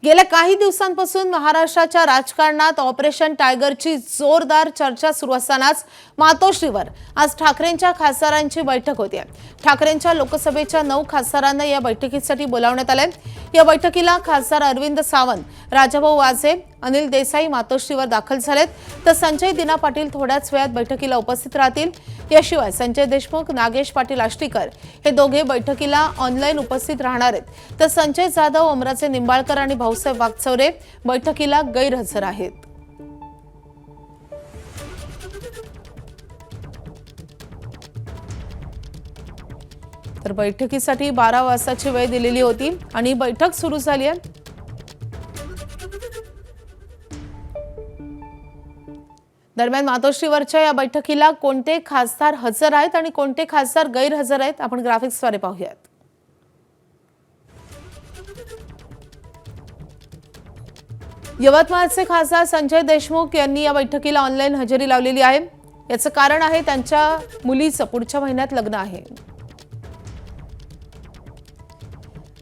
गेल्या काही दिवसांपासून महाराष्ट्राच्या राजकारणात ऑपरेशन टायगरची जोरदार चर्चा सुरू असतानाच मातोश्रीवर आज ठाकरेंच्या खासदारांची बैठक होती। ठाकरेंच्या लोकसभेच्या 9 खासदारांना या बैठकीसाठी बोलावण्यात आले। या बैठकीला खासदार अरविंद सावंत, राजाभाऊ वाजे, अनिल देसाई मातोश्रीवर दाखल झालेत, तर संजय दिना पाटील थोड्याच वेळात बैठकीला उपस्थित राहतील। याशिवाय संजय देशमुख, नागेश पाटील आष्टीकर हे दोघे बैठकीला ऑनलाईन उपस्थित राहणार आहेत, तर संजय जाधव, ओमराजे निंबाळकर आणि भाऊसाहेब वागचौरे बैठकीला गैरहजर आहेत। तर बैठकीसाठी 12 वाजताची वेळ दिलेली होती आणि बैठक सुरू झाली आहे। दरम्यान मातोश्रीवरच्या या बैठकीला कोणते खासदार हजर आहेत आणि कोणते खासदार गैरहजर आहेत आपण ग्राफिक्सद्वारे पाहूयात। यवतमाळचे खासदार संजय देशमुख यांनी या बैठकीला ऑनलाईन हजेरी लावलेली आहे। याचं कारण आहे त्यांच्या मुलीचं पुढच्या महिन्यात लग्न आहे।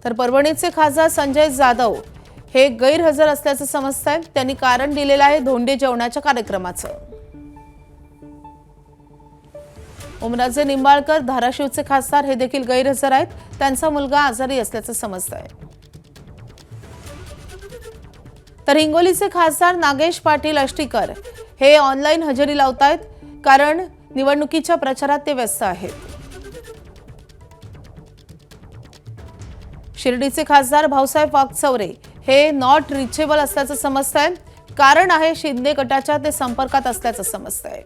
तर परभणीचे खासदार संजय जाधव हे गैरहजर असल्याचं समजतंय। त्यांनी कारण दिलेलं आहे धोंडे जेवणाच्या कार्यक्रमाचं। ओमराजे निंबाळकर धाराशिवचे खासदार हे देखील गैरहजर आहेत। त्यांचा मुलगा आजारी असल्याचं समजतंय। तर हिंगोलीचे खासदार नागेश पाटील आष्टीकर हे ऑनलाईन हजेरी लावतायत, कारण निवडणुकीच्या प्रचारात ते व्यस्त आहेत। शिर्डीचे खासदार भाऊसाहेब वागचौरे हे नॉट रिचेबल असल्याचं समजतंय। कारण आहे शिंदे गटाच्या ते संपर्कात असल्याचं समजतंय।